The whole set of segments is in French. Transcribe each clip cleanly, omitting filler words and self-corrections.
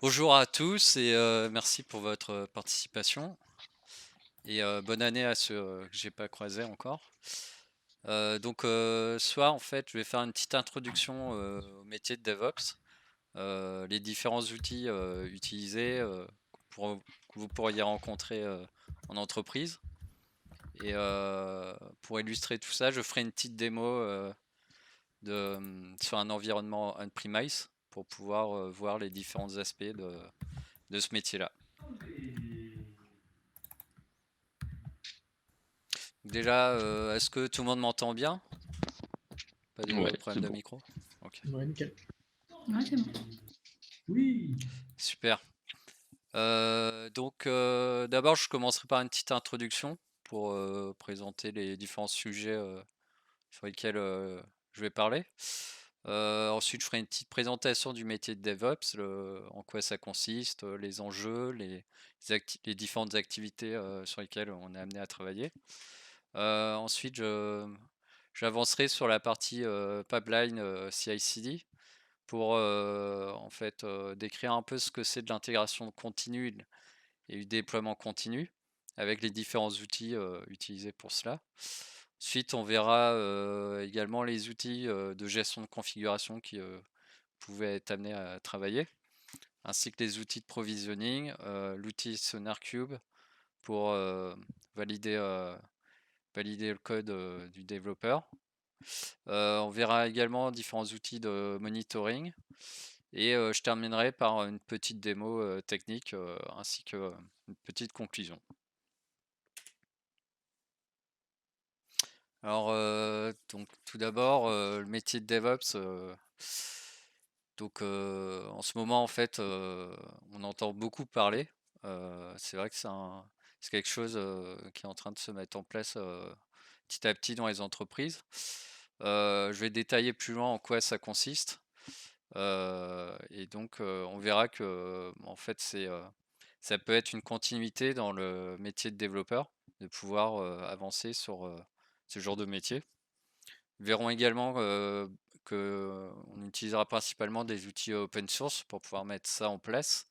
Bonjour à tous et merci pour votre participation et bonne année à ceux que j'ai pas croisés encore. Ce soir en fait je vais faire une petite introduction au métier de DevOps, les différents outils utilisés que vous pourriez rencontrer en entreprise et pour illustrer tout ça je ferai une petite démo sur un environnement on-premise pour pouvoir voir les différents aspects de ce métier-là. Déjà, est-ce que tout le monde m'entend bien? Pas de Ouais, problème c'est de bon. micro? Ok, Ouais, nickel. Ouais, c'est bon. super. D'abord, je commencerai par une petite introduction pour présenter les différents sujets sur lesquels je vais parler. Ensuite, je ferai une petite présentation du métier de DevOps, en quoi ça consiste, les enjeux, les différentes activités sur lesquelles on est amené à travailler. Ensuite, j'avancerai sur la partie pipeline CI/CD pour décrire un peu ce que c'est de l'intégration continue et du déploiement continu avec les différents outils utilisés pour cela. Ensuite, on verra également les outils de gestion de configuration qui pouvaient être amenés à travailler, ainsi que les outils de provisioning, l'outil SonarCube pour valider, valider le code du développeur. On verra également différents outils de monitoring et je terminerai par une petite démo technique ainsi que une petite conclusion. Alors, tout d'abord, le métier de DevOps. En ce moment, en fait, on entend beaucoup parler. C'est vrai que c'est quelque chose qui est en train de se mettre en place petit à petit dans les entreprises. Je vais détailler plus loin en quoi ça consiste. On verra que, en fait, ça peut être une continuité dans le métier de développeur, de pouvoir avancer sur ce genre de métier. Verrons également que on utilisera principalement des outils open source pour pouvoir mettre ça en place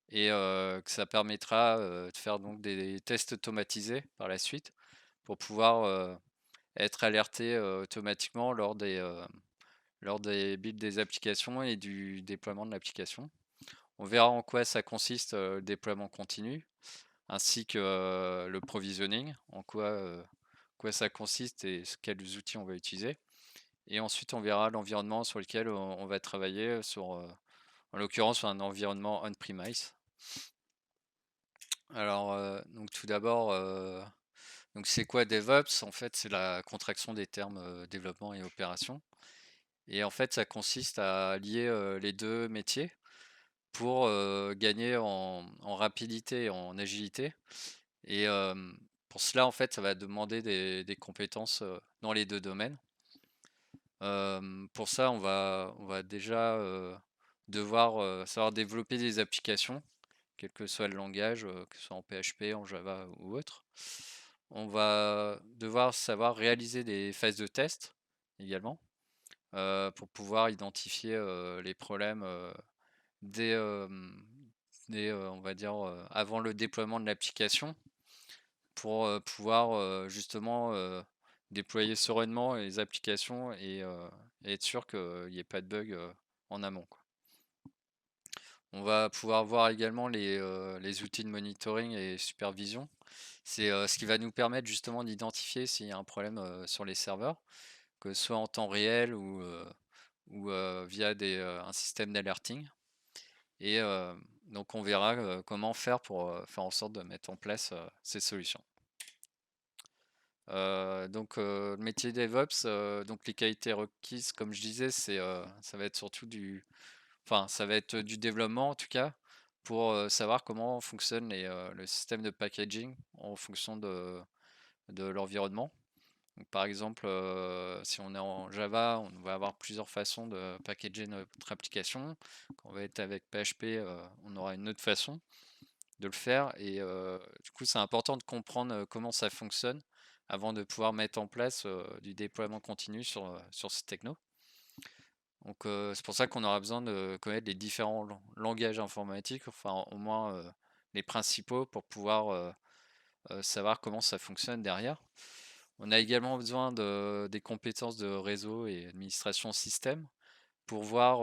et que ça permettra de faire donc des tests automatisés par la suite pour pouvoir être alerté automatiquement lors des builds des applications et du déploiement de l'application. On verra en quoi ça consiste le déploiement continu ainsi que le provisioning, quoi ça consiste et quels outils on va utiliser. Et ensuite, on verra l'environnement sur lequel on va travailler, en l'occurrence, sur un environnement on-premise. Alors, tout d'abord, c'est quoi DevOps? En fait, c'est la contraction des termes développement et opération. Et en fait, ça consiste à lier les deux métiers pour gagner en rapidité et en agilité. Et pour cela, en fait, ça va demander des compétences dans les deux domaines. Pour ça, on va déjà devoir savoir développer des applications, quel que soit le langage, que ce soit en PHP, en Java ou autre. On va devoir savoir réaliser des phases de test également pour pouvoir identifier les problèmes dès, on va dire, avant le déploiement de l'application pour pouvoir justement déployer sereinement les applications et être sûr qu'il n'y ait pas de bug en amont, quoi. On va pouvoir voir également les outils de monitoring et supervision. C'est ce qui va nous permettre justement d'identifier s'il y a un problème sur les serveurs, que ce soit en temps réel ou via un système d'alerting. Et donc on verra comment faire pour faire en sorte de mettre en place ces solutions. Le métier DevOps, donc les qualités requises, comme je disais, ça va être surtout ça va être du développement en tout cas, pour savoir comment fonctionne le système de packaging en fonction de l'environnement. Donc, par exemple, si on est en Java, on va avoir plusieurs façons de packager notre application. Quand on va être avec PHP, on aura une autre façon de le faire. Et du coup, c'est important de comprendre comment ça fonctionne avant de pouvoir mettre en place du déploiement continu sur ces technos. Donc c'est pour ça qu'on aura besoin de connaître les différents langages informatiques, enfin au moins les principaux pour pouvoir savoir comment ça fonctionne derrière. On a également besoin des compétences de réseau et administration système pour voir,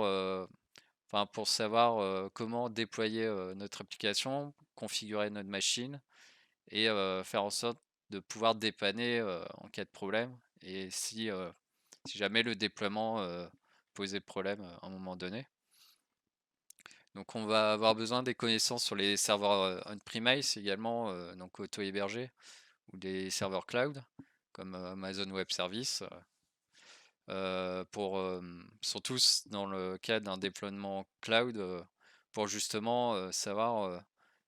enfin pour savoir comment déployer notre application, configurer notre machine et faire en sorte de pouvoir dépanner en cas de problème et si jamais le déploiement posait problème à un moment donné. Donc on va avoir besoin des connaissances sur les serveurs on-premise également, donc auto-hébergés ou des serveurs cloud comme Amazon Web Services surtout dans le cas d'un déploiement cloud pour justement savoir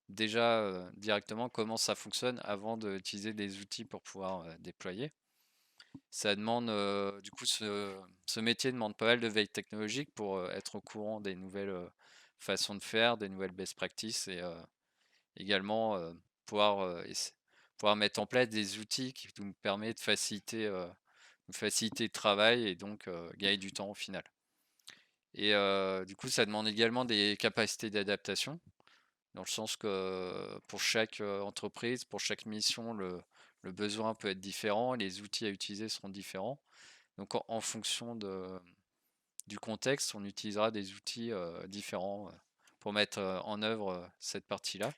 déjà directement comment ça fonctionne avant d'utiliser des outils pour pouvoir déployer. Ça demande, du coup, ce métier demande pas mal de veille technologique pour être au courant des nouvelles façons de faire, des nouvelles best practices et également pouvoir, pouvoir mettre en place des outils qui nous permettent de faciliter le travail et donc gagner du temps au final. Et du coup, ça demande également des capacités d'adaptation, dans le sens que pour chaque entreprise, pour chaque mission, le besoin peut être différent et les outils à utiliser seront différents. Donc en fonction du contexte, on utilisera des outils différents pour mettre en œuvre cette partie-là.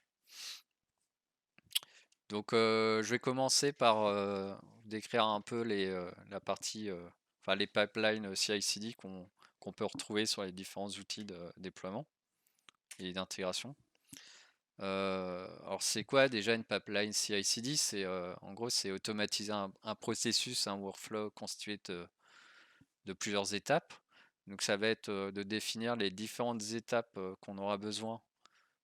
Donc je vais commencer par décrire un peu la partie, enfin les pipelines CI/CD qu'on peut retrouver sur les différents outils de déploiement et d'intégration. Alors c'est quoi déjà une pipeline CI/CD? C'est en gros c'est automatiser un processus, un workflow constitué de plusieurs étapes. Donc ça va être de définir les différentes étapes qu'on aura besoin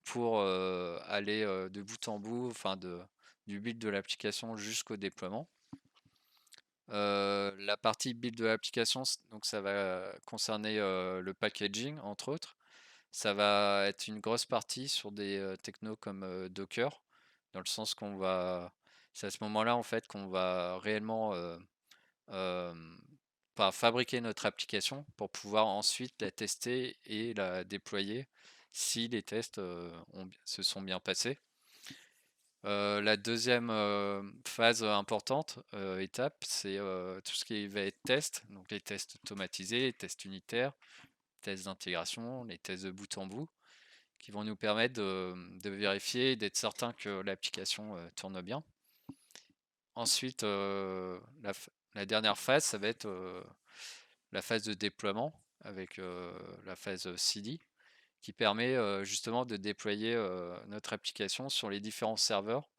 pour aller de bout en bout, enfin du build de l'application jusqu'au déploiement. La partie build de l'application, donc ça va concerner le packaging entre autres. Ça va être une grosse partie sur des technos comme Docker, dans le sens c'est à ce moment-là en fait qu'on va réellement euh, enfin, fabriquer notre application pour pouvoir ensuite la tester et la déployer si les tests se sont bien passés. La deuxième phase importante, étape, c'est tout ce qui va être test, donc les tests automatisés, les tests unitaires, tests d'intégration, les tests de bout en bout, qui vont nous permettre de vérifier et d'être certain que l'application tourne bien. Ensuite, la dernière phase, ça va être la phase de déploiement avec la phase CD, qui permet justement de déployer notre application sur les différents serveurs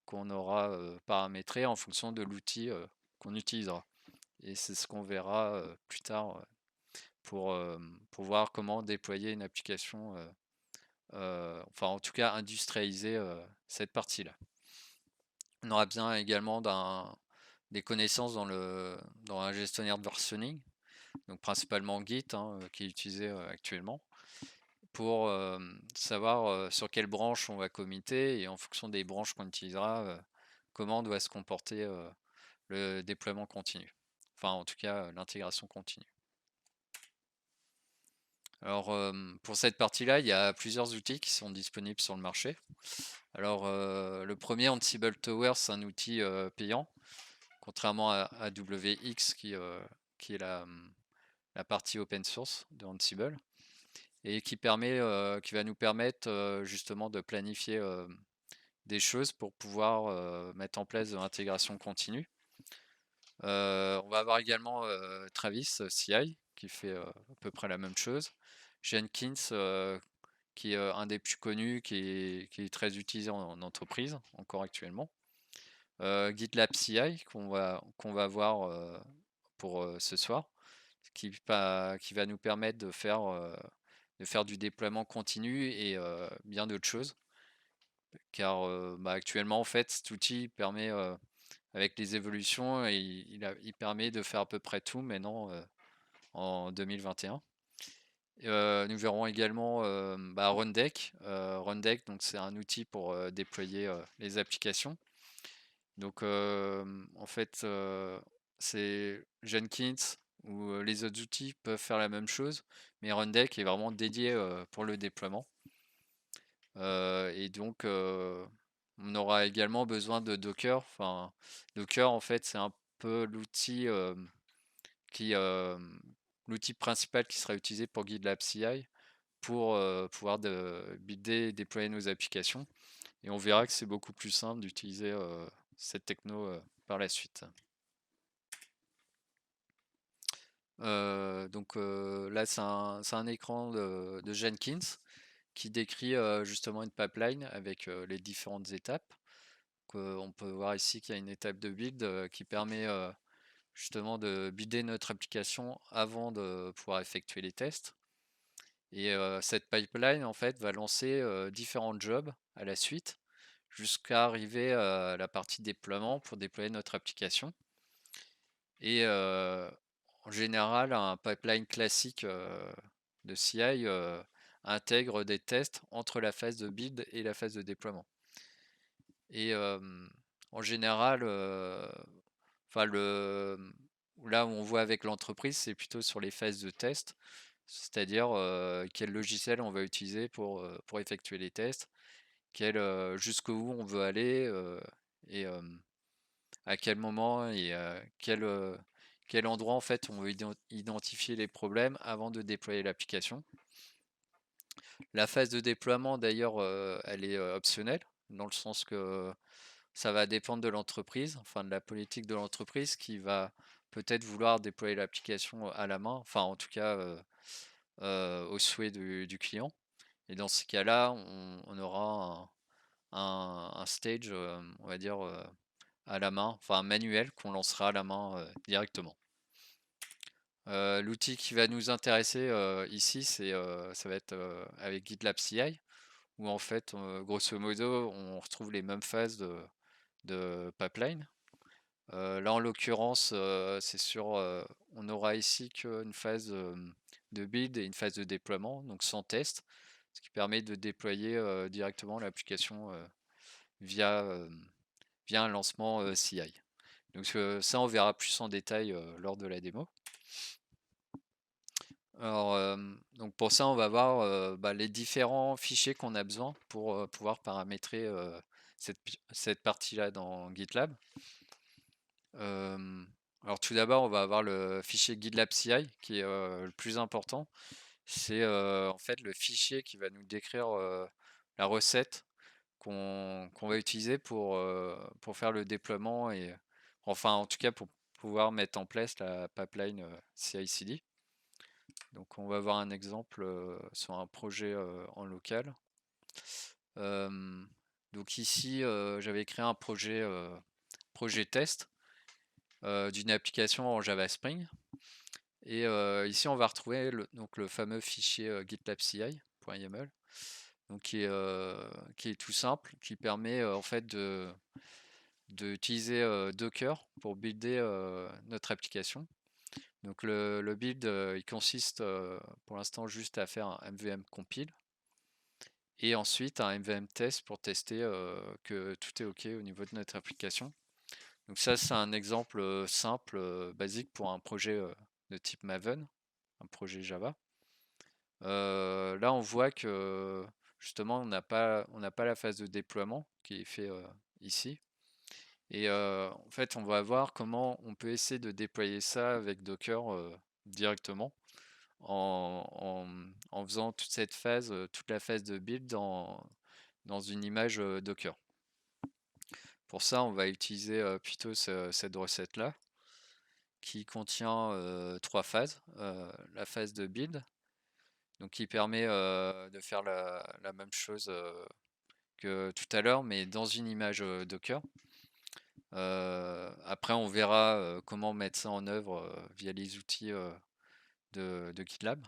qu'on aura paramétré en fonction de l'outil qu'on utilisera. Et c'est ce qu'on verra plus tard pour voir comment déployer une application, enfin en tout cas industrialiser cette partie-là. On aura besoin également des connaissances dans un gestionnaire de versionning, donc principalement Git qui est utilisé actuellement, pour savoir sur quelle branche on va committer et en fonction des branches qu'on utilisera, comment doit se comporter le déploiement continu. Enfin, en tout cas, l'intégration continue. Alors, pour cette partie-là, il y a plusieurs outils qui sont disponibles sur le marché. Alors, le premier, Ansible Tower, c'est un outil payant, contrairement à AWX qui est la partie open source de Ansible et qui va nous permettre justement de planifier des choses pour pouvoir mettre en place de l'intégration continue. On va avoir également Travis CI qui fait à peu près la même chose. Jenkins qui est un des plus connus, qui est très utilisé en entreprise encore actuellement. GitLab CI qu'on va voir pour ce soir, qui va nous permettre de faire du déploiement continu et bien d'autres choses. Car actuellement, en fait, cet outil permet, avec les évolutions, il permet de faire à peu près tout maintenant en 2021. Nous verrons également Rundeck. Rundeck, donc c'est un outil pour déployer les applications. Donc en fait, c'est Jenkins où les autres outils peuvent faire la même chose, mais Rundeck est vraiment dédié pour le déploiement. Et donc, on aura également besoin de Docker. Enfin, Docker, en fait, c'est un peu qui, l'outil principal qui sera utilisé pour GitLab CI pour pouvoir builder et déployer nos applications. Et on verra que c'est beaucoup plus simple d'utiliser cette techno par la suite. Donc là, c'est un écran de Jenkins qui décrit justement une pipeline avec les différentes étapes. On peut voir ici qu'il y a une étape de build qui permet justement de builder notre application avant de pouvoir effectuer les tests. Et cette pipeline, en fait, va lancer différents jobs à la suite jusqu'à arriver à la partie déploiement pour déployer notre application. Et en général, un pipeline classique de CI intègre des tests entre la phase de build et la phase de déploiement. Et en général, enfin là où on voit avec l'entreprise, c'est plutôt sur les phases de test, c'est-à-dire quel logiciel on va utiliser pour effectuer les tests, jusqu'où on veut aller et à quel moment et quel endroit en fait on veut identifier les problèmes avant de déployer l'application. La phase de déploiement d'ailleurs, elle est optionnelle dans le sens que ça va dépendre de l'entreprise, enfin de la politique de l'entreprise qui va peut-être vouloir déployer l'application à la main, enfin en tout cas au souhait du client. Et dans ce cas-là, on aura un stage, on va dire, à la main, enfin un manuel qu'on lancera à la main directement. L'outil qui va nous intéresser ici, ça va être avec GitLab CI, où en fait, grosso modo, on retrouve les mêmes phases de pipeline. Là, en l'occurrence, on aura ici qu'une phase de build et une phase de déploiement, donc sans test, ce qui permet de déployer directement l'application via un lancement CI. Donc ça, on verra plus en détail lors de la démo. Alors, donc pour ça, on va voir les différents fichiers qu'on a besoin pour pouvoir paramétrer cette partie-là dans GitLab. Alors tout d'abord, on va avoir le fichier GitLab CI qui est le plus important. C'est en fait le fichier qui va nous décrire la recette qu'on va utiliser pour faire le déploiement et enfin en tout cas pour pouvoir mettre en place la pipeline CI/CD. Donc on va voir un exemple sur un projet en local. Donc ici j'avais créé un projet test d'une application en Java Spring. Et ici, on va retrouver donc le fameux fichier GitLab CI.yaml, donc qui est tout simple, qui permet en fait d'utiliser Docker pour builder notre application. Donc le build, il consiste pour l'instant juste à faire un MVM compile et ensuite un MVM test pour tester que tout est OK au niveau de notre application. Donc ça, c'est un exemple simple, basique pour un projet de type Maven, un projet Java. Là, on voit que justement, on n'a pas la phase de déploiement qui est fait ici. Et en fait, on va voir comment on peut essayer de déployer ça avec Docker directement en faisant toute cette phase, toute la phase de build dans une image Docker. Pour ça, on va utiliser plutôt cette recette-là qui contient trois phases. La phase de build, donc qui permet de faire la même chose que tout à l'heure, mais dans une image Docker. Après, on verra comment mettre ça en œuvre via les outils de GitLab.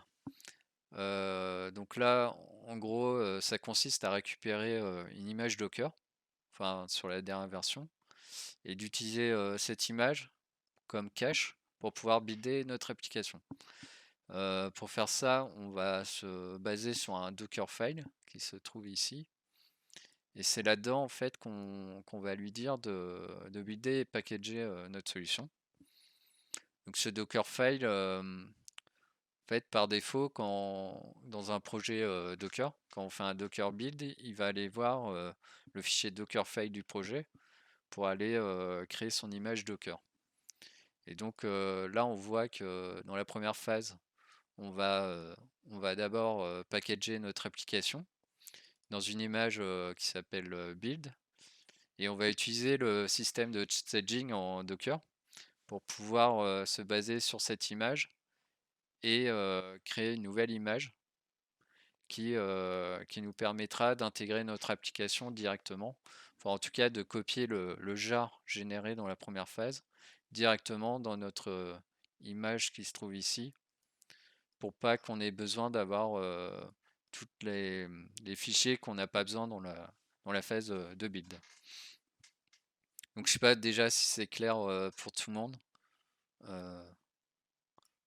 Donc là, en gros, ça consiste à récupérer une image Docker, enfin sur la dernière version, et d'utiliser cette image comme cache pour pouvoir builder notre application. Pour faire ça, on va se baser sur un Dockerfile qui se trouve ici. Et c'est là-dedans en fait qu'on va lui dire de builder et packager notre solution. Donc ce Dockerfile, en fait, par défaut, dans un projet Docker, quand on fait un Docker build, il va aller voir le fichier Dockerfile du projet pour aller créer son image Docker. Et donc là, on voit que dans la première phase, on va d'abord packager notre application dans une image qui s'appelle build, et on va utiliser le système de staging en Docker pour pouvoir se baser sur cette image et créer une nouvelle image qui nous permettra d'intégrer notre application directement, enfin en tout cas de copier le jar généré dans la première phase directement dans notre image qui se trouve ici, pour pas qu'on ait besoin d'avoir tous les fichiers qu'on n'a pas besoin dans la phase de build. Donc je sais pas déjà si c'est clair pour tout le monde. euh,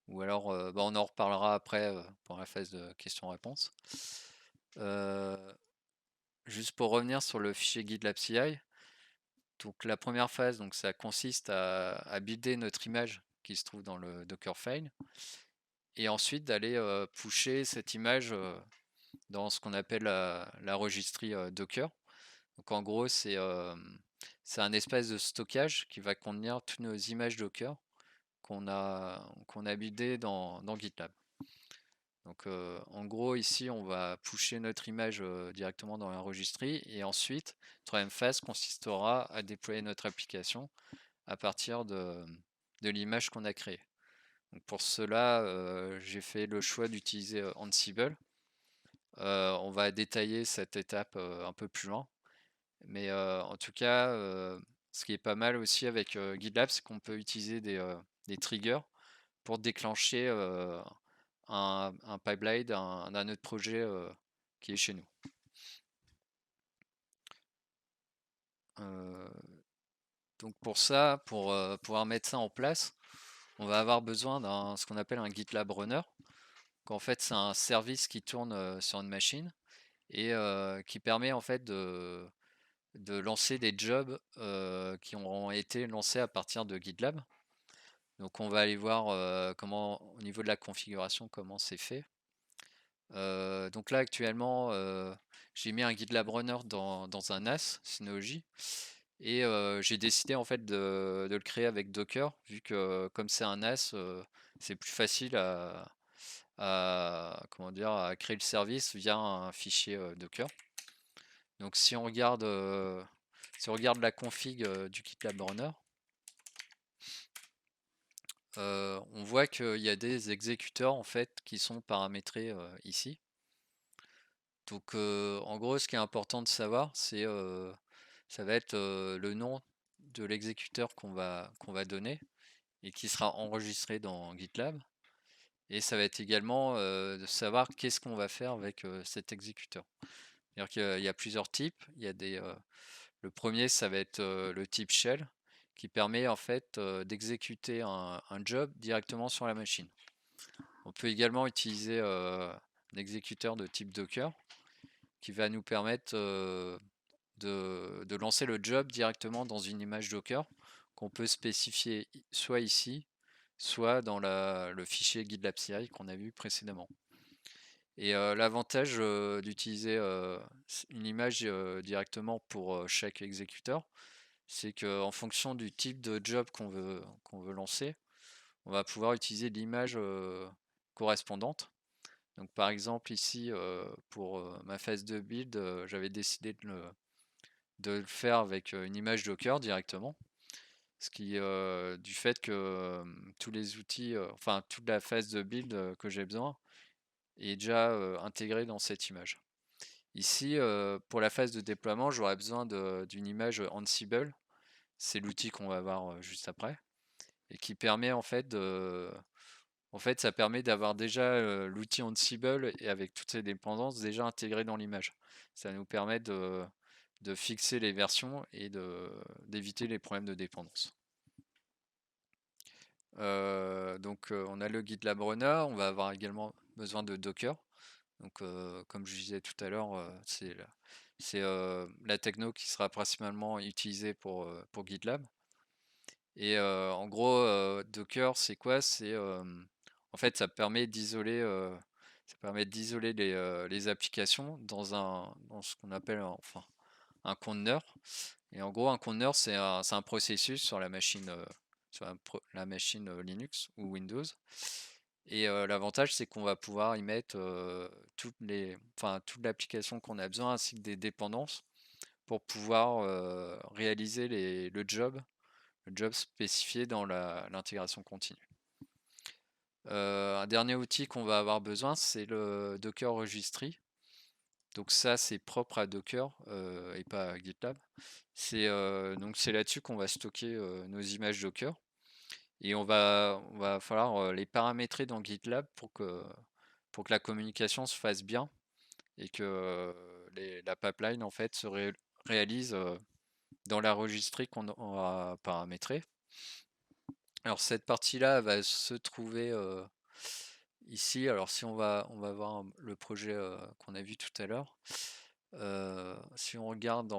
ou alors bah, on en reparlera après pour la phase de questions-réponses. Juste pour revenir sur le fichier GitLab CI, donc la première phase, donc ça consiste à builder notre image qui se trouve dans le Dockerfile, et ensuite d'aller pusher cette image dans ce qu'on appelle la registry Docker. Donc en gros, c'est un espace de stockage qui va contenir toutes nos images Docker qu'on a buildées dans GitLab. Donc en gros ici on va pusher notre image directement dans la registry, et ensuite la troisième phase consistera à déployer notre application à partir de l'image qu'on a créée. Donc pour cela j'ai fait le choix d'utiliser Ansible. On va détailler cette étape un peu plus loin, mais en tout cas ce qui est pas mal aussi avec GitLab, c'est qu'on peut utiliser des triggers pour déclencher un pipeline d'un autre projet qui est chez nous. Euh, donc pour ça, pour pouvoir mettre ça en place, on va avoir besoin d'un ce qu'on appelle un GitLab Runner. Qu'en fait, c'est un service qui tourne sur une machine et qui permet en fait de lancer des jobs qui auront été lancés à partir de GitLab. Donc on va aller voir comment, au niveau de la configuration, comment c'est fait. Donc là actuellement, j'ai mis un GitLab Runner dans un NAS Synology, et j'ai décidé en fait de le créer avec Docker, vu que comme c'est un NAS, c'est plus facile comment dire, à créer le service via un fichier Docker. Donc si on regarde la config du GitLab Runner, on voit qu'il y a des exécuteurs en fait qui sont paramétrés ici. Donc en gros, ce qui est important de savoir, ça va être le nom de l'exécuteur qu'on va donner et qui sera enregistré dans GitLab. Et ça va être également de savoir qu'est-ce qu'on va faire avec cet exécuteur. C'est-à-dire qu'il y a plusieurs types. Le premier, ça va être le type shell, qui permet en fait d'exécuter un job directement sur la machine. On peut également utiliser un exécuteur de type Docker, qui va nous permettre de lancer le job directement dans une image Docker qu'on peut spécifier soit ici, soit dans le fichier GitLab CI qu'on a vu précédemment. Et l'avantage d'utiliser une image directement pour chaque exécuteur, c'est qu'en fonction du type de job qu'on veut lancer, on va pouvoir utiliser l'image correspondante. Donc par exemple ici, pour ma phase de build, j'avais décidé de le faire avec une image Docker directement. Ce qui, du fait que tous les outils, enfin toute la phase de build que j'ai besoin est déjà intégrée dans cette image. Ici, pour la phase de déploiement, j'aurais besoin d'une image Ansible. C'est l'outil qu'on va voir juste après, et qui permet en fait, ça permet d'avoir déjà l'outil Ansible et avec toutes ses dépendances déjà intégrées dans l'image. Ça nous permet de fixer les versions et d'éviter les problèmes de dépendance. Donc on a le GitLab Runner, on va avoir également besoin de Docker. Donc comme je disais tout à l'heure, c'est la techno qui sera principalement utilisée pour GitLab. Et en gros, Docker, c'est quoi? En fait, ça permet d'isoler les applications dans ce qu'on appelle enfin un conteneur. Et en gros, un conteneur, c'est un processus sur la machine Linux ou Windows. Et l'avantage, c'est qu'on va pouvoir y mettre toute l'application qu'on a besoin ainsi que des dépendances pour pouvoir réaliser le job spécifié dans l'intégration continue. Un dernier outil qu'on va avoir besoin, c'est le Docker Registry. Donc ça, c'est propre à Docker et pas à GitLab. C'est là-dessus qu'on va stocker nos images Docker et on va falloir les paramétrer dans GitLab pour que la communication se fasse bien et que la pipeline en fait réalise dans la registry qu'on aura paramétrée. Alors cette partie-là va se trouver ici. Alors si on va voir le projet qu'on a vu tout à l'heure. Si on regarde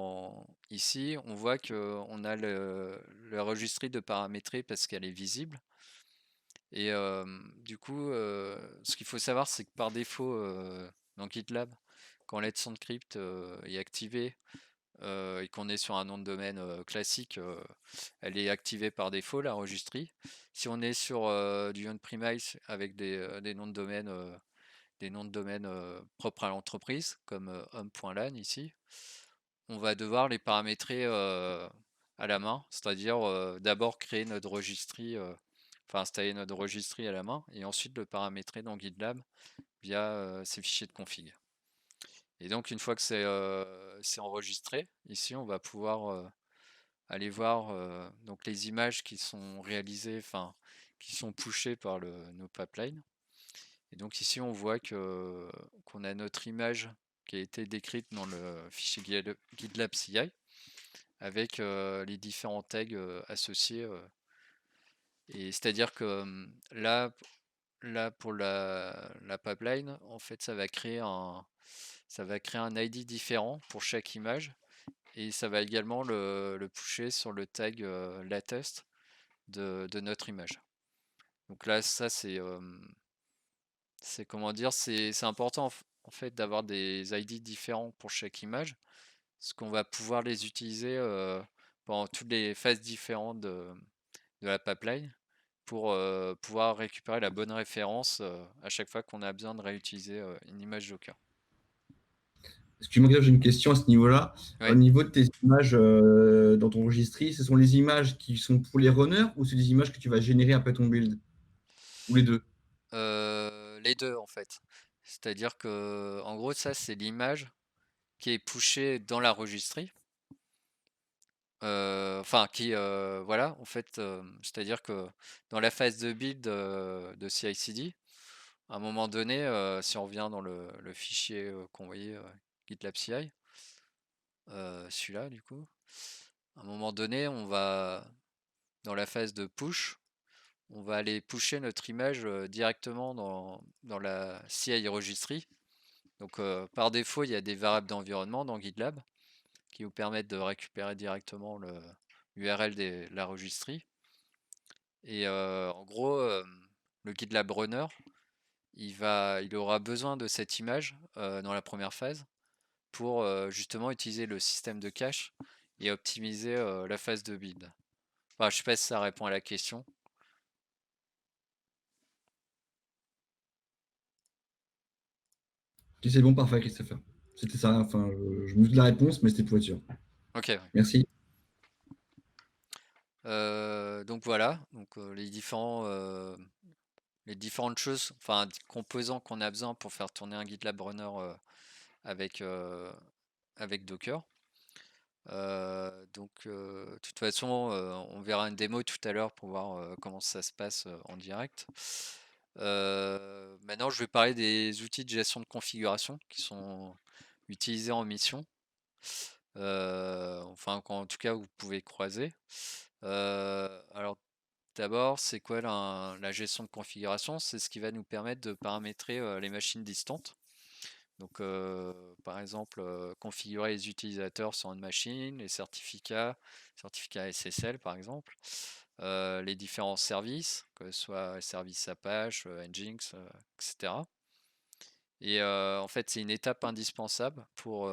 ici, on voit qu'on a le registry de paramétrer parce qu'elle est visible. Et du coup, ce qu'il faut savoir, c'est que par défaut, dans GitLab, quand Let's Encrypt est activé et qu'on est sur un nom de domaine classique, elle est activée par défaut, la registry. Si on est sur du on-premise avec des noms de domaine, propres à l'entreprise, comme home.lan ici, on va devoir les paramétrer à la main, c'est-à-dire d'abord créer notre registry, enfin installer notre registry à la main, et ensuite le paramétrer dans GitLab via ces fichiers de config. Et donc une fois que c'est enregistré, ici on va pouvoir aller voir donc les images qui sont réalisées, enfin qui sont pushées par nos pipelines. Et donc ici on voit qu'on a notre image qui a été décrite dans le fichier GitLab CI avec les différents tags associés. Et c'est-à-dire que là pour la pipeline, en fait ça va créer un ID différent pour chaque image et ça va également le pusher sur le tag latest de notre image. Donc là, ça c'est comment dire, c'est important en fait d'avoir des ID différents pour chaque image, parce qu'on va pouvoir les utiliser pendant toutes les phases différentes de la pipeline pour pouvoir récupérer la bonne référence à chaque fois qu'on a besoin de réutiliser une image Docker. Excuse-moi, j'ai une question à ce niveau-là. Au Oui, niveau de tes images dans ton registry, ce sont les images qui sont pour les runners ou c'est des images que tu vas générer après ton build? Ou les deux? les deux en fait. C'est-à-dire que en gros ça c'est l'image qui est pushée dans la registry. Enfin voilà en fait c'est-à-dire que dans la phase de build de CI/CD, à un moment donné, si on revient dans le fichier qu'on voyait GitLab CI, celui-là du coup, à un moment donné, dans la phase de push, on va aller pusher notre image directement dans la CI registry. Donc par défaut, il y a des variables d'environnement dans GitLab qui vous permettent de récupérer directement le URL de la registry. Et en gros, le GitLab Runner, il aura besoin de cette image dans la première phase pour justement utiliser le système de cache et optimiser la phase de build. Enfin, je sais pas si ça répond à la question. Si c'est bon, parfait, Christopher. C'était ça. Enfin, je me doute de la réponse, mais c'était pour être sûr. Ok. Ouais. Merci. Donc voilà. Donc les différentes choses, enfin composants qu'on a besoin pour faire tourner un GitLab Runner avec avec Docker. De toute façon, on verra une démo tout à l'heure pour voir comment ça se passe en direct. Maintenant, je vais parler des outils de gestion de configuration qui sont utilisés en mission. Enfin, en tout cas, vous pouvez croiser. Alors, d'abord, c'est quoi la gestion de configuration? C'est ce qui va nous permettre de paramétrer les machines distantes. Donc, par exemple, configurer les utilisateurs sur une machine, les certificats SSL par exemple. les différents services, que ce soit service Apache, Nginx, etc. Et en fait, c'est une étape indispensable pour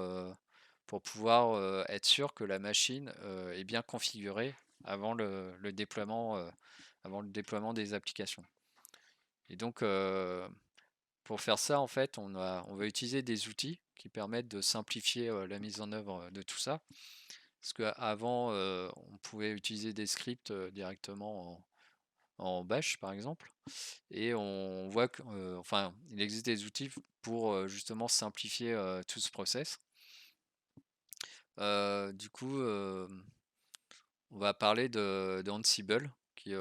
pouvoir être sûr que la machine est bien configurée avant avant le déploiement des applications. Et donc, pour faire ça, en fait, on va utiliser des outils qui permettent de simplifier la mise en œuvre de tout ça. Parce qu'avant, on pouvait utiliser des scripts directement en Bash, par exemple. Et on voit que, enfin, il existe des outils pour justement simplifier tout ce process. Du coup, on va parler de Ansible, qui est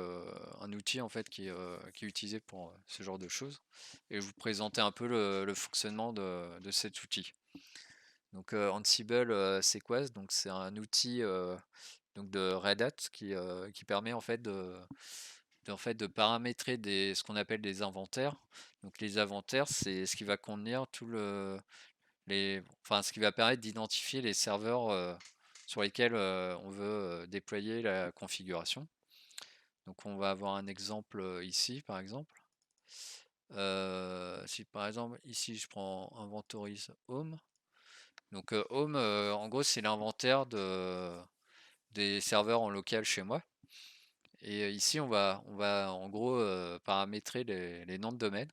un outil en fait qui est utilisé pour ce genre de choses. Et je vais vous présenter un peu le fonctionnement de cet outil. Donc Ansible, c'est quoi? Donc c'est un outil donc de Red Hat qui permet en fait de paramétrer ce qu'on appelle des inventaires. Donc les inventaires, c'est ce qui va contenir enfin ce qui va permettre d'identifier les serveurs sur lesquels on veut déployer la configuration. Donc on va avoir un exemple ici, par exemple. Si par exemple ici je prends Inventories Home. Donc Home, en gros, c'est l'inventaire des serveurs en local chez moi. Et ici, on va en gros paramétrer les noms de domaine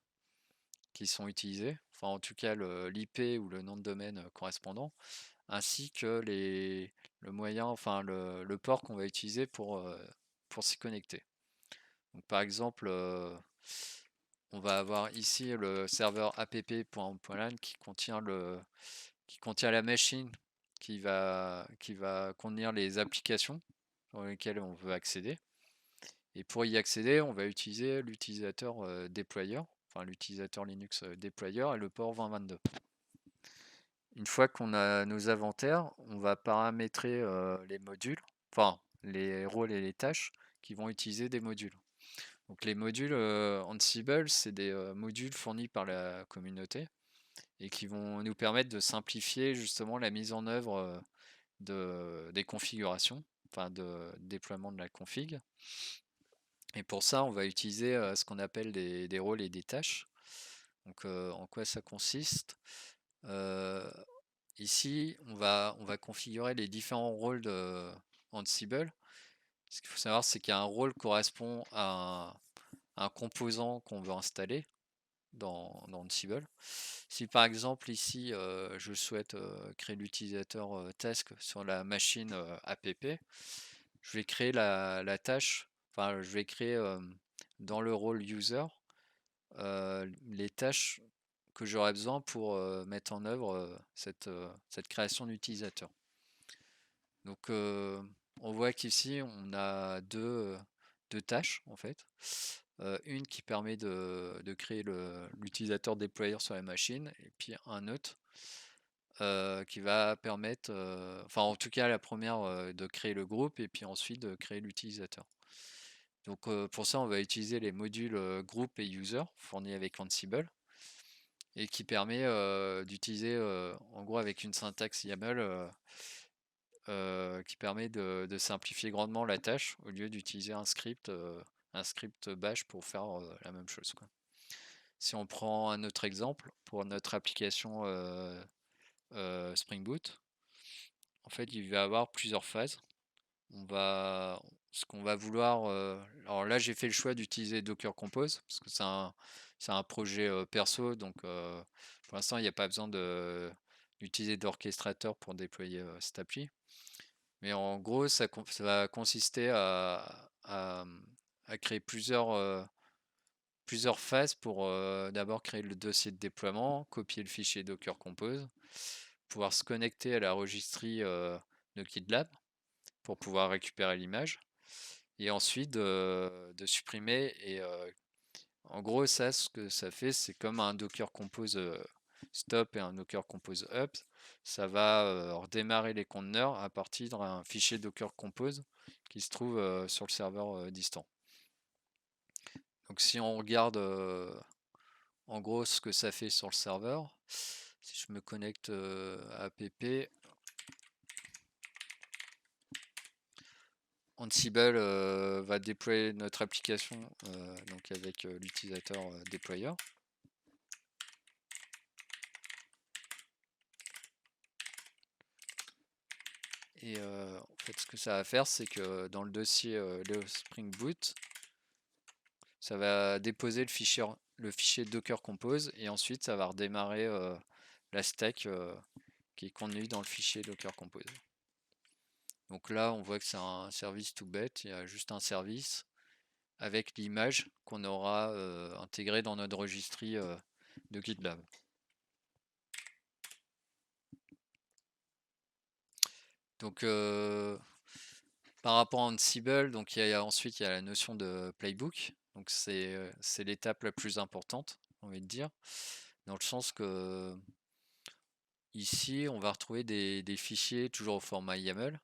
qui sont utilisés, enfin en tout cas l'IP ou le nom de domaine correspondant, ainsi que le moyen, enfin le port qu'on va utiliser pour s'y connecter. Donc par exemple, on va avoir ici le serveur app.lan qui contient la machine qui va contenir les applications sur lesquelles on veut accéder. Et pour y accéder, on va utiliser l'utilisateur déployeur, enfin l'utilisateur Linux déployeur et le port 2022. Une fois qu'on a nos inventaires, on va paramétrer les modules, enfin les rôles et les tâches qui vont utiliser des modules. Donc les modules Ansible, c'est des modules fournis par la communauté et qui vont nous permettre de simplifier justement la mise en œuvre des configurations, enfin de déploiement de la config. Et pour ça, on va utiliser ce qu'on appelle des rôles et des tâches. Donc en quoi ça consiste? Euh, Ici, on va configurer les différents rôles de Ansible. Ce qu'il faut savoir, c'est qu'un rôle correspond à un composant qu'on veut installer dans Ansible. Si par exemple ici je souhaite créer l'utilisateur task sur la machine app, je vais créer la tâche, enfin je vais créer dans le rôle user les tâches que j'aurais besoin pour mettre en œuvre cette création d'utilisateur. Donc on voit qu'ici on a deux tâches en fait. Une qui permet de créer l'utilisateur déployeur sur la machine et puis un autre qui va permettre, enfin en tout cas la première de créer le groupe et puis ensuite de créer l'utilisateur. Donc pour ça on va utiliser les modules group et user fournis avec Ansible et qui permet d'utiliser en gros avec une syntaxe YAML qui permet de simplifier grandement la tâche au lieu d'utiliser un script bash pour faire la même chose, quoi. Si on prend un autre exemple pour notre application Spring Boot, en fait, il va y avoir plusieurs phases. Ce qu'on va vouloir, alors là, j'ai fait le choix d'utiliser Docker Compose parce que c'est un projet perso, donc pour l'instant, il n'y a pas besoin d'utiliser d'orchestrateur pour déployer cette appli. Mais en gros, ça va consister à créer plusieurs phases pour d'abord créer le dossier de déploiement, copier le fichier Docker Compose, pouvoir se connecter à la registrie de GitLab pour pouvoir récupérer l'image, et ensuite de supprimer. Et en gros, ça, ce que ça fait, c'est comme un Docker Compose stop et un Docker Compose up. Ça va redémarrer les conteneurs à partir d'un fichier Docker Compose qui se trouve sur le serveur distant. Donc si on regarde en gros ce que ça fait sur le serveur, si je me connecte à app, Ansible va déployer notre application donc avec l'utilisateur déployeur. Et en fait, ce que ça va faire, c'est que dans le dossier Leo Spring Boot, ça va déposer le fichier Docker Compose et ensuite ça va redémarrer la stack qui est contenue dans le fichier Docker Compose. Donc là, on voit que c'est un service tout bête. Il y a juste un service avec l'image qu'on aura intégrée dans notre registry de GitLab. Donc par rapport à Ansible, donc ensuite il y a la notion de playbook. Donc c'est l'étape la plus importante, on va dire, dans le sens que ici on va retrouver des fichiers toujours au format YAML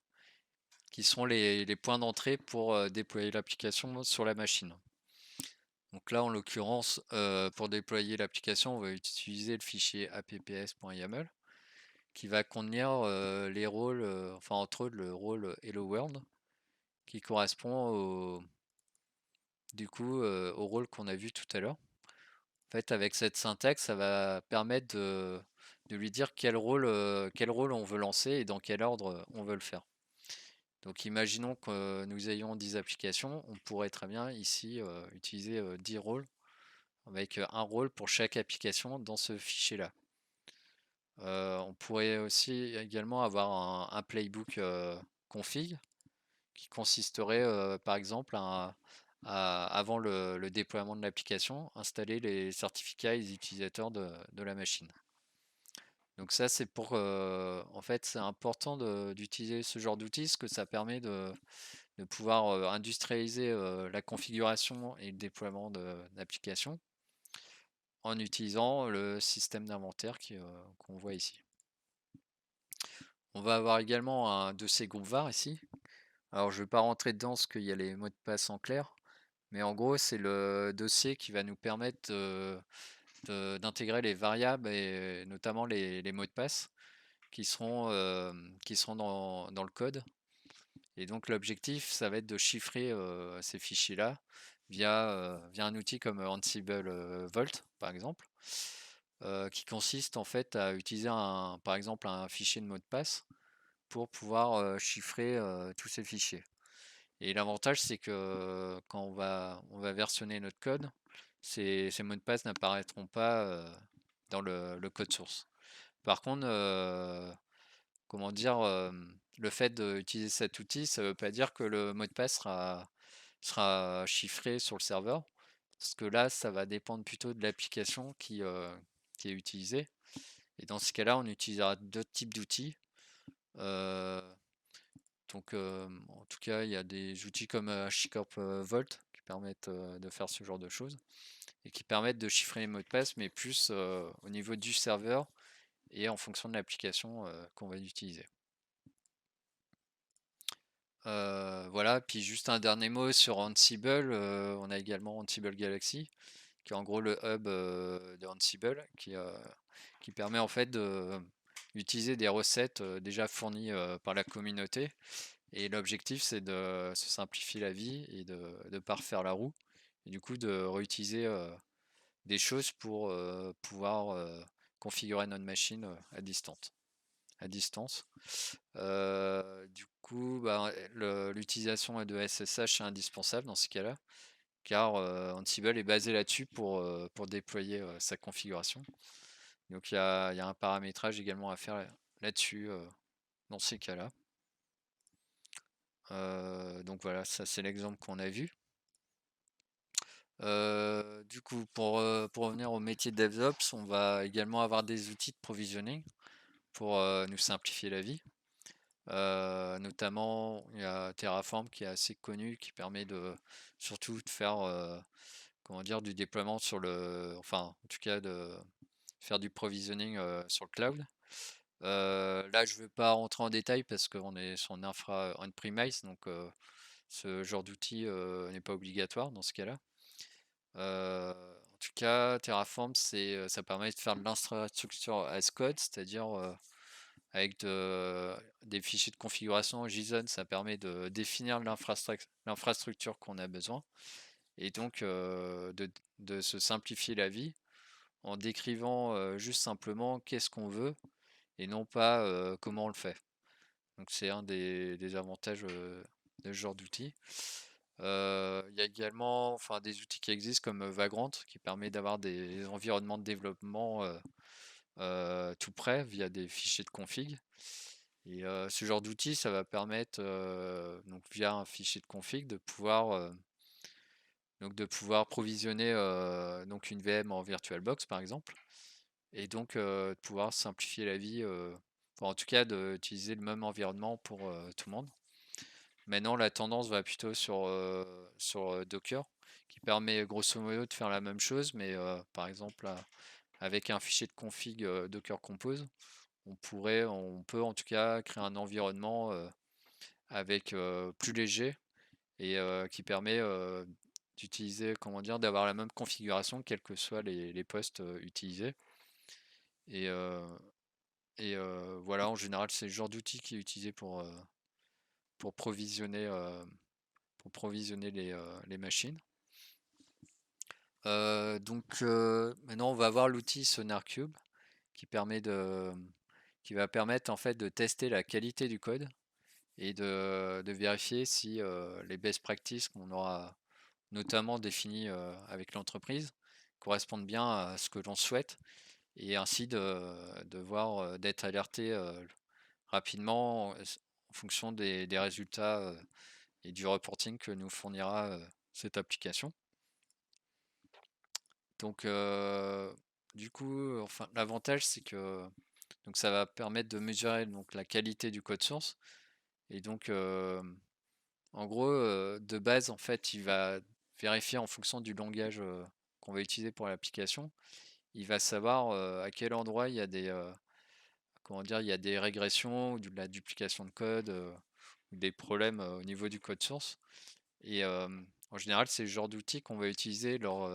qui sont les points d'entrée pour déployer l'application sur la machine. Donc là en l'occurrence pour déployer l'application on va utiliser le fichier apps.yaml qui va contenir les rôles, enfin entre autres le rôle Hello World qui correspond au rôle qu'on a vu tout à l'heure. En fait, avec cette syntaxe, ça va permettre de lui dire quel rôle on veut lancer et dans quel ordre on veut le faire. Donc imaginons que nous ayons 10 applications, on pourrait très bien ici utiliser 10 rôles avec un rôle pour chaque application dans ce fichier-là. On pourrait aussi également avoir un playbook config qui consisterait par exemple avant le déploiement de l'application, installer les certificats et les utilisateurs de la machine. Donc ça c'est en fait c'est important d'utiliser ce genre d'outils parce que ça permet de pouvoir industrialiser la configuration et le déploiement d'applications en utilisant le système d'inventaire qu'on voit ici. On va avoir également un dossier groupe var ici. Alors je ne vais pas rentrer dedans parce qu'il y a les mots de passe en clair, mais en gros c'est le dossier qui va nous permettre d'intégrer les variables et notamment les mots de passe qui seront dans le code. Et donc l'objectif ça va être de chiffrer ces fichiers-là via un outil comme Ansible Vault par exemple, qui consiste en fait à utiliser par exemple un fichier de mot de passe pour pouvoir chiffrer tous ces fichiers. Et l'avantage, c'est que quand on va versionner notre code, ces mots de passe n'apparaîtront pas dans le code source. Par contre, comment dire, le fait d'utiliser cet outil, ça ne veut pas dire que le mot de passe sera chiffré sur le serveur, parce que là, ça va dépendre plutôt de l'application qui est utilisée. Et dans ce cas-là, on utilisera d'autres types d'outils. Donc, en tout cas, il y a des outils comme HashiCorp Vault qui permettent de faire ce genre de choses et qui permettent de chiffrer les mots de passe, mais plus au niveau du serveur et en fonction de l'application qu'on va utiliser. Voilà, puis juste un dernier mot sur Ansible. On a également Ansible Galaxy, qui est en gros le hub de Ansible, qui permet en fait d'utiliser des recettes déjà fournies par la communauté. Et l'objectif, c'est de se simplifier la vie et de ne pas refaire la roue. Et du coup, de réutiliser des choses pour pouvoir configurer notre machine à distance. Du coup, bah, l'utilisation de SSH est indispensable dans ce cas-là, car Ansible est basé là-dessus pour déployer sa configuration. Donc il y a un paramétrage également à faire là-dessus dans ces cas-là. Donc voilà, ça c'est l'exemple qu'on a vu. Du coup, pour revenir au métier de DevOps, on va également avoir des outils de provisioning pour nous simplifier la vie. Notamment, il y a Terraform qui est assez connu, qui permet surtout de faire comment dire, du déploiement enfin, en tout cas, de faire du provisioning sur le cloud. Là, je ne veux pas rentrer en détail parce qu'on est sur une infra on-premise, donc ce genre d'outil n'est pas obligatoire dans ce cas-là. En tout cas, Terraform, ça permet de faire de l'infrastructure as code, c'est-à-dire avec des fichiers de configuration JSON, ça permet de définir l'infrastructure qu'on a besoin et donc de se simplifier la vie en décrivant juste simplement qu'est-ce qu'on veut et non pas comment on le fait. Donc c'est un des avantages de ce genre d'outils. Il y a également enfin, des outils qui existent comme Vagrant qui permet d'avoir des environnements de développement tout prêts via des fichiers de config. Et ce genre d'outil, ça va permettre, donc via un fichier de config, de pouvoir provisionner donc une VM en VirtualBox par exemple, et donc de pouvoir simplifier la vie, enfin, en tout cas d'utiliser le même environnement pour tout le monde. Maintenant, la tendance va plutôt sur Docker, qui permet grosso modo de faire la même chose, mais par exemple avec un fichier de config Docker Compose, on peut en tout cas créer un environnement avec plus léger et qui permet d'utiliser, comment dire, d'avoir la même configuration quels que soient les postes utilisés. Et, voilà, en général, c'est le genre d'outil qui est utilisé pour provisionner, les machines. Maintenant, on va voir l'outil SonarCube qui qui va permettre en fait de tester la qualité du code et de vérifier si les best practices qu'on aura notamment définies avec l'entreprise correspondent bien à ce que l'on souhaite et ainsi de voir d'être alerté rapidement en fonction des résultats et du reporting que nous fournira cette application. Donc du coup, enfin l'avantage c'est que donc ça va permettre de mesurer donc la qualité du code source et donc en gros de base en fait il va vérifier en fonction du langage qu'on va utiliser pour l'application, il va savoir à quel endroit il y a comment dire, il y a des régressions ou de la duplication de code ou des problèmes au niveau du code source. Et en général, c'est le genre d'outil qu'on va utiliser lors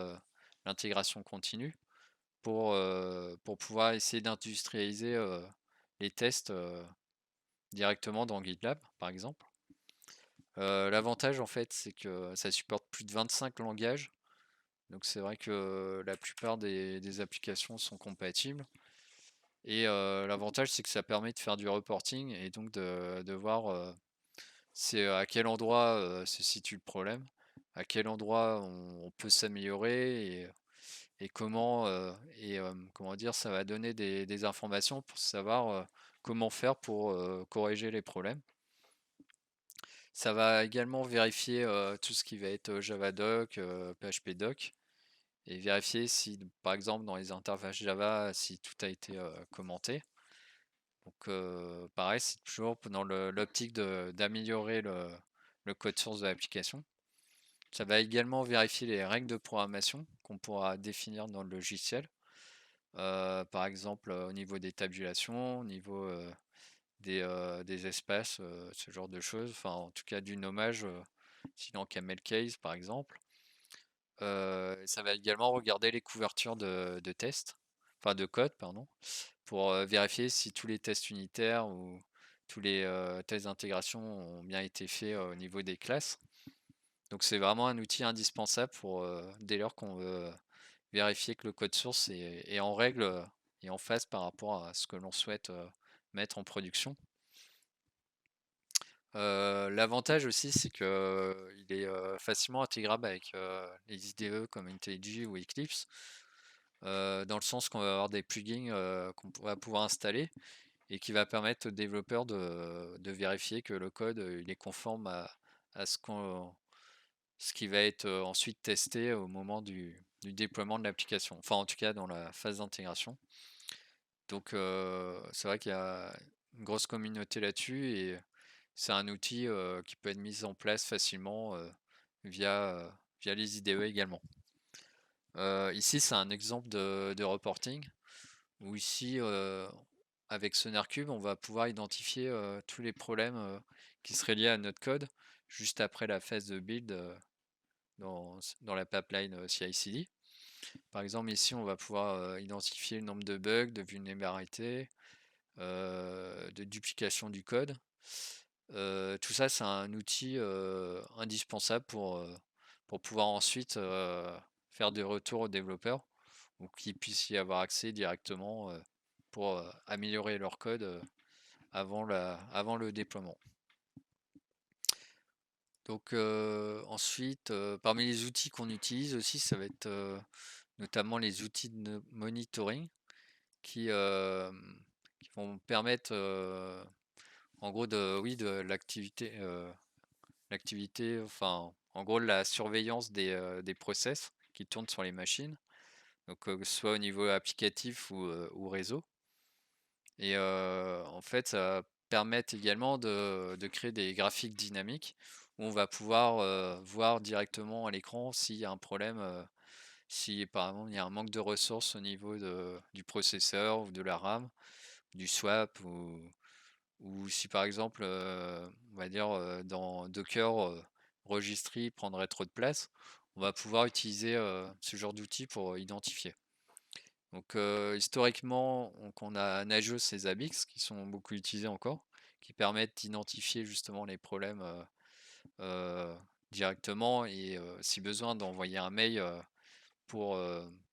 l'intégration continue pour pouvoir essayer d'industrialiser les tests directement dans GitLab, par exemple. L'avantage, en fait, c'est que ça supporte plus de 25 langages. Donc c'est vrai que la plupart des applications sont compatibles. Et l'avantage, c'est que ça permet de faire du reporting et donc de voir c'est à quel endroit se situe le problème, à quel endroit on peut s'améliorer et comment comment dire, ça va donner des informations pour savoir comment faire pour corriger les problèmes. Ça va également vérifier tout ce qui va être Javadoc, PHPDoc et vérifier si, par exemple, dans les interfaces Java, si tout a été commenté. Donc pareil, c'est toujours dans l'optique d'améliorer le code source de l'application. Ça va également vérifier les règles de programmation qu'on pourra définir dans le logiciel. Par exemple, au niveau des tabulations, au niveau des espaces, ce genre de choses. Enfin, en tout cas, du nommage, sinon camel case, par exemple. Ça va également regarder les couvertures de tests, enfin de code, pardon, pour vérifier si tous les tests unitaires ou tous les tests d'intégration ont bien été faits au niveau des classes. Donc c'est vraiment un outil indispensable pour dès lors qu'on veut vérifier que le code source est en règle et en phase par rapport à ce que l'on souhaite mettre en production. L'avantage aussi, c'est que il est facilement intégrable avec les IDE comme IntelliJ ou Eclipse, dans le sens qu'on va avoir des plugins qu'on va pouvoir installer et qui va permettre aux développeurs de vérifier que le code il est conforme à ce qui va être ensuite testé au moment du déploiement de l'application, enfin en tout cas dans la phase d'intégration. Donc c'est vrai qu'il y a une grosse communauté là-dessus et c'est un outil qui peut être mis en place facilement via les IDE également. Ici, c'est un exemple de reporting où ici, avec SonarCube, on va pouvoir identifier tous les problèmes qui seraient liés à notre code juste après la phase de build dans la pipeline CI/CD. Par exemple, ici, on va pouvoir identifier le nombre de bugs, de vulnérabilités, de duplication du code. Tout ça, c'est un outil indispensable pour pouvoir ensuite faire des retours aux développeurs ou qu'ils puissent y avoir accès directement pour améliorer leur code avant le déploiement. Donc ensuite, parmi les outils qu'on utilise aussi, ça va être notamment les outils de monitoring qui, qui vont permettre en gros oui, de l'activité, enfin en gros la surveillance des process qui tournent sur les machines, donc que ce soit au niveau applicatif ou réseau. Et en fait, ça va permettre également de créer des graphiques dynamiques où on va pouvoir voir directement à l'écran s'il y a un problème, si par exemple il y a un manque de ressources au niveau du processeur ou de la RAM, du swap ou si par exemple, on va dire dans Docker, Registry prendrait trop de place, on va pouvoir utiliser ce genre d'outils pour identifier. Donc historiquement, on a Nagios et Zabbix qui sont beaucoup utilisés encore, qui permettent d'identifier justement les problèmes euh, directement et si besoin d'envoyer un mail pour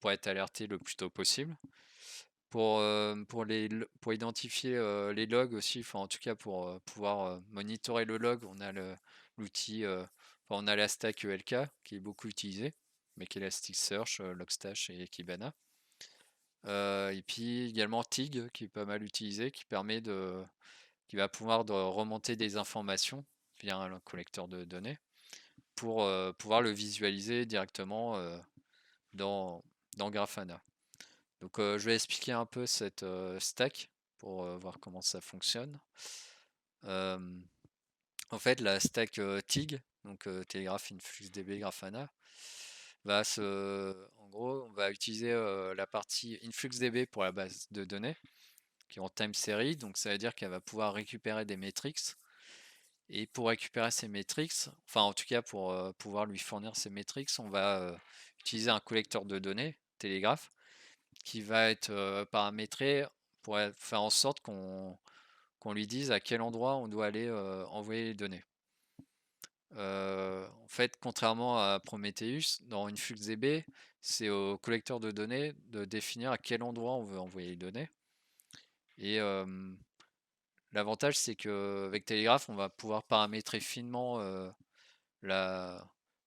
être alerté le plus tôt possible. Pour identifier les logs aussi, enfin en tout cas pour pouvoir monitorer le log, on a l'outil, enfin, on a la stack ELK qui est beaucoup utilisée, avec Elasticsearch, Logstash et Kibana. Et puis également TIG qui est pas mal utilisé, qui va pouvoir remonter des informations via un collecteur de données pour pouvoir le visualiser directement dans Grafana. Donc je vais expliquer un peu cette stack pour voir comment ça fonctionne. Euh, En fait, la stack TIG, donc Telegraph InfluxDB Grafana, en gros, on va utiliser la partie InfluxDB pour la base de données, qui est en time series, donc ça veut dire qu'elle va pouvoir récupérer des métriques. Et pour récupérer ces métriques, enfin en tout cas pour pouvoir lui fournir ces métriques, on va utiliser un collecteur de données, Telegraph, qui va être paramétré pour faire en sorte qu'on lui dise à quel endroit on doit aller envoyer les données. En fait, contrairement à Prometheus, dans InfluxDB, c'est au collecteur de données de définir à quel endroit on veut envoyer les données. Et l'avantage, c'est qu'avec Telegraph, on va pouvoir paramétrer finement la,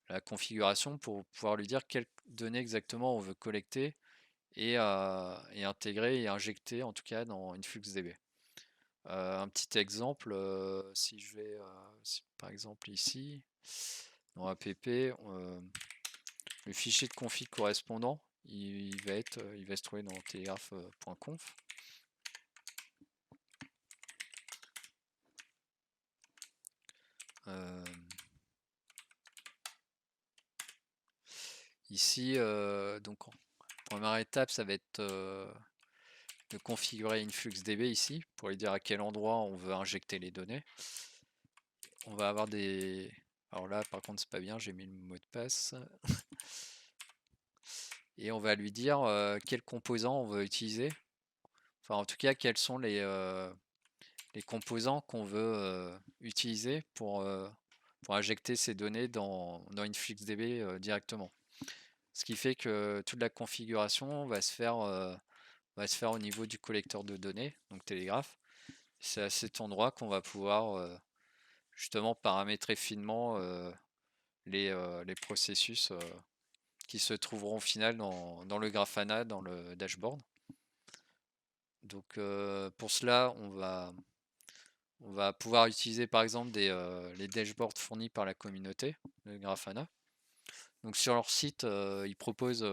la configuration pour pouvoir lui dire quelles données exactement on veut collecter et intégrer et injecter en tout cas dans InfluxDB. Un petit exemple, si je vais par exemple ici, dans app, le fichier de config correspondant, il va se trouver dans telegraph.conf. Ici, donc première étape, ça va être de configurer InfluxDB ici pour lui dire à quel endroit on veut injecter les données. On va avoir des... Alors là, par contre, c'est pas bien, j'ai mis le mot de passe. Et on va lui dire quels composants on veut utiliser. Enfin, en tout cas, quels sont les composants qu'on veut utiliser pour injecter ces données dans InfluxDB directement. Ce qui fait que toute la configuration va se faire au niveau du collecteur de données, donc Telegraph. C'est à cet endroit qu'on va pouvoir justement paramétrer finement les processus qui se trouveront au final dans le Grafana, dans le dashboard. Donc pour cela, on va pouvoir utiliser par exemple les dashboards fournis par la communauté de Grafana. Donc sur leur site, ils proposent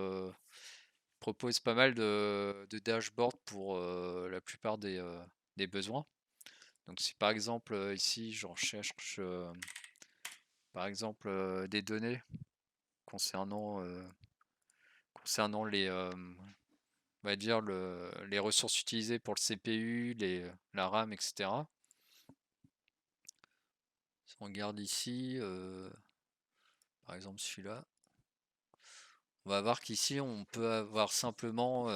pas mal de dashboards pour la plupart des besoins. Donc si par exemple ici je recherche par exemple des données concernant, concernant on va dire les ressources utilisées pour le CPU, la RAM, etc. Si on regarde ici, par exemple celui-là, on va voir qu'ici on peut avoir simplement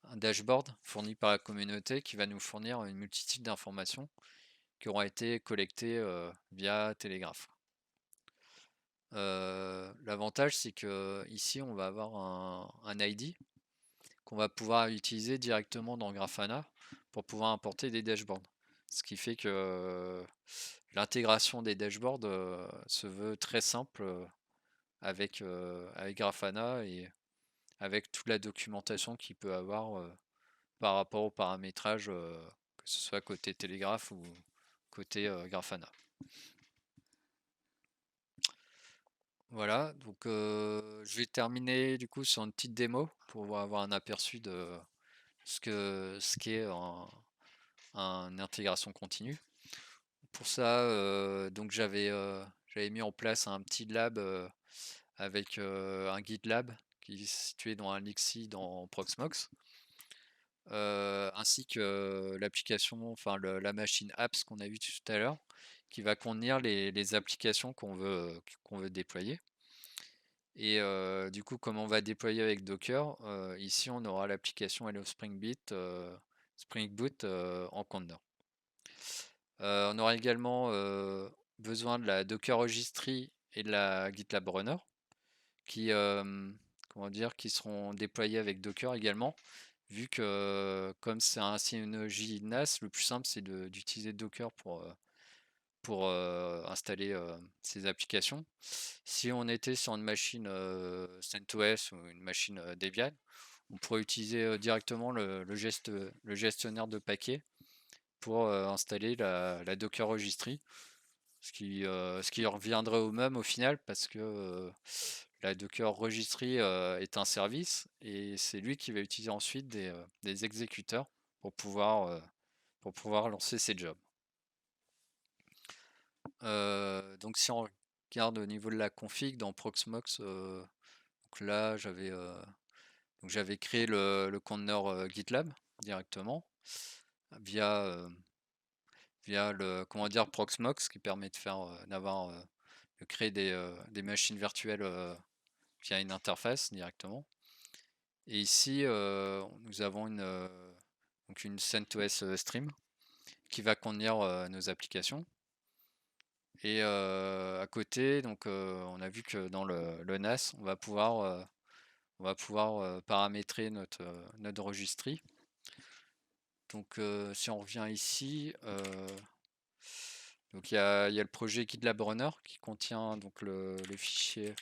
un dashboard fourni par la communauté qui va nous fournir une multitude d'informations qui auront été collectées via Telegraph. L'avantage, c'est que ici, on va avoir un ID qu'on va pouvoir utiliser directement dans Grafana pour pouvoir importer des dashboards. Ce qui fait que l'intégration des dashboards se veut très simple avec Grafana et avec toute la documentation qu'il peut avoir par rapport au paramétrage, que ce soit côté Telegraph ou côté Grafana. Voilà, donc je vais terminer du coup sur une petite démo pour avoir un aperçu de ce qu'est une intégration continue. Pour ça, donc j'avais mis en place un petit lab avec un GitLab qui est situé dans un Lixi dans Proxmox, ainsi que l'application, enfin la machine apps qu'on a vu tout à l'heure, qui va contenir les applications qu'on veut déployer. Et du coup, comme on va déployer avec Docker, ici on aura l'application Hello Spring Boot en conteneur. On aura également besoin de la Docker Registry et de la GitLab Runner qui, comment dire, qui seront déployés avec Docker également, vu que comme c'est un synology NAS, le plus simple c'est d'utiliser Docker pour installer ces applications. Si on était sur une machine CentOS ou une machine Debian, on pourrait utiliser directement le gestionnaire de paquets pour installer la Docker Registry, ce qui reviendrait au même au final parce que la Docker Registry est un service et c'est lui qui va utiliser ensuite des exécuteurs pour pouvoir lancer ses jobs. Donc si on regarde au niveau de la config dans Proxmox, donc là j'avais créé le conteneur GitLab directement via, via le comment dire Proxmox qui permet de faire de créer des machines virtuelles via une interface directement. Et ici nous avons donc une CentOS stream qui va contenir nos applications. Et à côté, donc on a vu que dans le NAS, on va pouvoir paramétrer notre registry. Donc si on revient ici, donc il y a le projet GitLab Runner qui contient donc le fichier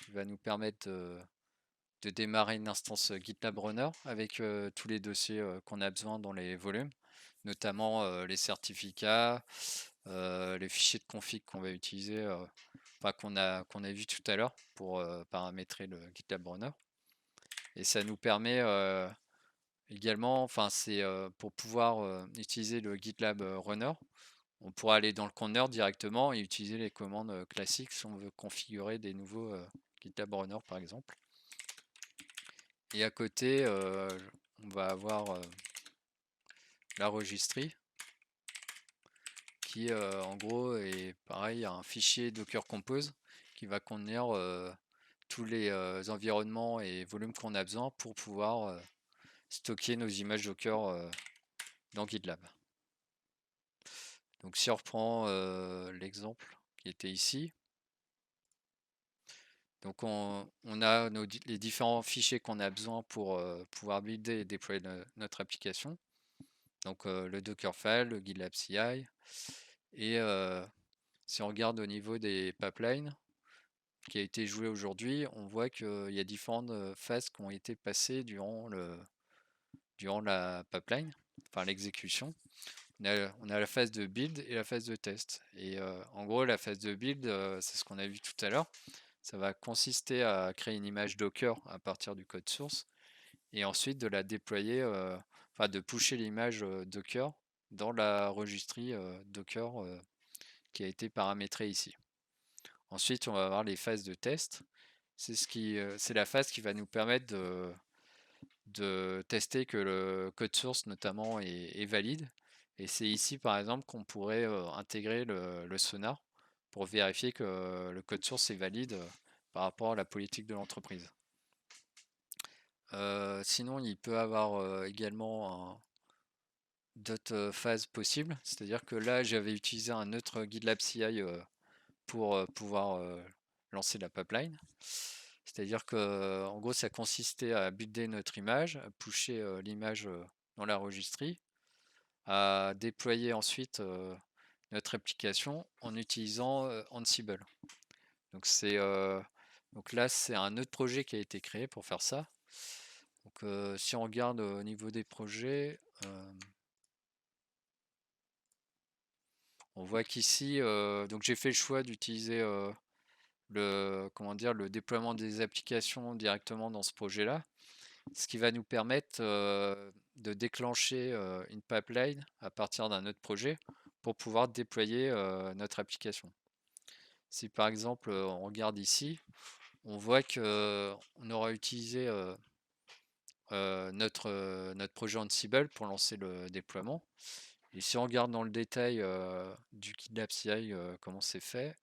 qui va nous permettre de démarrer une instance GitLab Runner avec tous les dossiers qu'on a besoin dans les volumes, notamment les certificats, les fichiers de config qu'on va utiliser, enfin qu'on a vu tout à l'heure pour paramétrer le GitLab Runner. Et ça nous permet également, enfin c'est pour pouvoir utiliser le GitLab Runner, on pourra aller dans le conteneur directement et utiliser les commandes classiques si on veut configurer des nouveaux GitLab Runner par exemple. Et à côté, on va avoir la registry qui en gros est pareil, un fichier Docker Compose qui va contenir tous les environnements et volumes qu'on a besoin pour pouvoir stocker nos images Docker dans GitLab. Donc si on reprend l'exemple qui était ici, donc on a les différents fichiers qu'on a besoin pour pouvoir builder et déployer notre application. Donc le Dockerfile, le GitLab CI, et si on regarde au niveau des pipelines qui a été joué aujourd'hui, on voit qu'il y a différentes phases qui ont été passées durant la pipeline, enfin l'exécution. On a la phase de build et la phase de test. Et en gros, la phase de build, c'est ce qu'on a vu tout à l'heure. Ça va consister à créer une image Docker à partir du code source et ensuite de la déployer, enfin de pusher l'image Docker dans la registry Docker qui a été paramétrée ici. Ensuite, on va avoir les phases de test. C'est la phase qui va nous permettre de tester que le code source notamment est valide. Et c'est ici par exemple qu'on pourrait intégrer le sonar pour vérifier que le code source est valide par rapport à la politique de l'entreprise. Sinon, il peut avoir également d'autres phases possibles. C'est-à-dire que là, j'avais utilisé un autre GitLab CI pour pouvoir lancer la pipeline. C'est-à-dire que, en gros, ça consistait à builder notre image, à pusher l'image dans la registrie, à déployer ensuite notre application en utilisant Ansible. Donc donc là, c'est un autre projet qui a été créé pour faire ça. Donc si on regarde au niveau des projets, on voit qu'ici, donc j'ai fait le choix d'utiliser le déploiement des applications directement dans ce projet-là, ce qui va nous permettre de déclencher une pipeline à partir d'un autre projet pour pouvoir déployer notre application. Si par exemple on regarde ici, on voit que on aura utilisé notre projet Ansible pour lancer le déploiement. Et si on regarde dans le détail du GitLab CI comment c'est fait,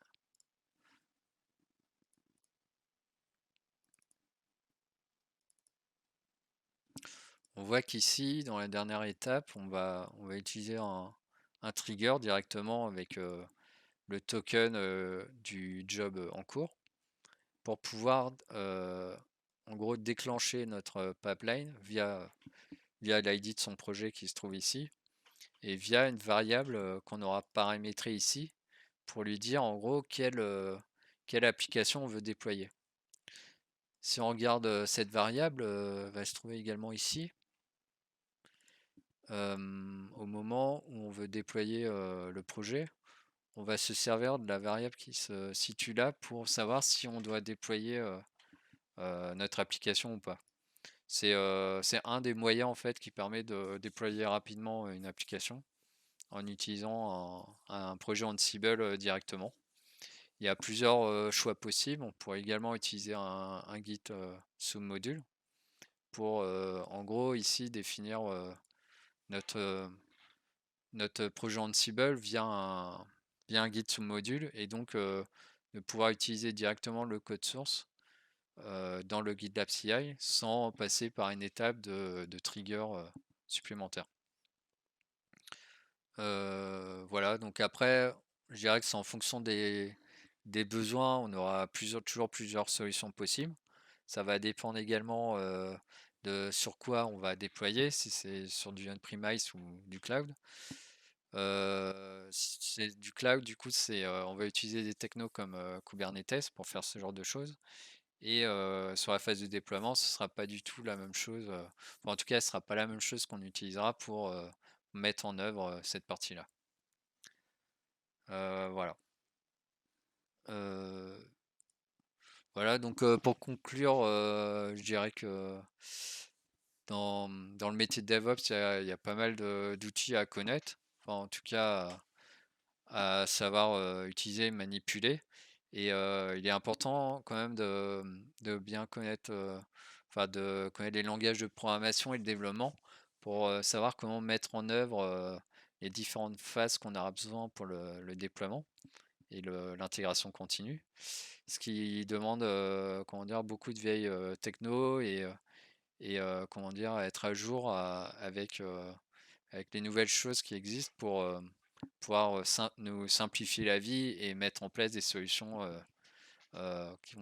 on voit qu'ici, dans la dernière étape, on va utiliser un trigger directement avec le token du job en cours pour pouvoir en gros déclencher notre pipeline via l'ID de son projet qui se trouve ici et via une variable qu'on aura paramétrée ici pour lui dire en gros quelle application on veut déployer. Si on regarde cette variable, va se trouver également ici. Au moment où on veut déployer le projet, on va se servir de la variable qui se situe là pour savoir si on doit déployer notre application ou pas. C'est un des moyens en fait qui permet de déployer rapidement une application en utilisant un projet Ansible directement. Il y a plusieurs choix possibles. On pourrait également utiliser un Git sous-module pour en gros ici définir notre, notre projet Ansible via un Git sous-module et donc de pouvoir utiliser directement le code source dans le GitLab CI sans passer par une étape de trigger supplémentaire. Voilà, donc après, je dirais que c'est en fonction des besoins, on aura toujours plusieurs solutions possibles. Ça va dépendre également de sur quoi on va déployer, si c'est sur du on-premise ou du cloud. Si c'est du cloud, du coup, on va utiliser des technos comme Kubernetes pour faire ce genre de choses. Et sur la phase de déploiement, ce sera pas du tout la même chose. En tout cas, ce sera pas la même chose qu'on utilisera pour mettre en œuvre cette partie-là. Voilà. Euh, voilà, donc pour conclure, je dirais que dans le métier de DevOps, il y a pas mal d'outils à connaître. Enfin, en tout cas, à savoir utiliser, manipuler. Et il est important quand même de bien connaître, enfin de connaître les langages de programmation et le développement pour savoir comment mettre en œuvre les différentes phases qu'on aura besoin pour le déploiement et l'intégration continue. Ce qui demande comment dire, beaucoup de vieilles techno et comment dire, être à jour avec les nouvelles choses qui existent pour pouvoir nous simplifier la vie et mettre en place des solutions qui vont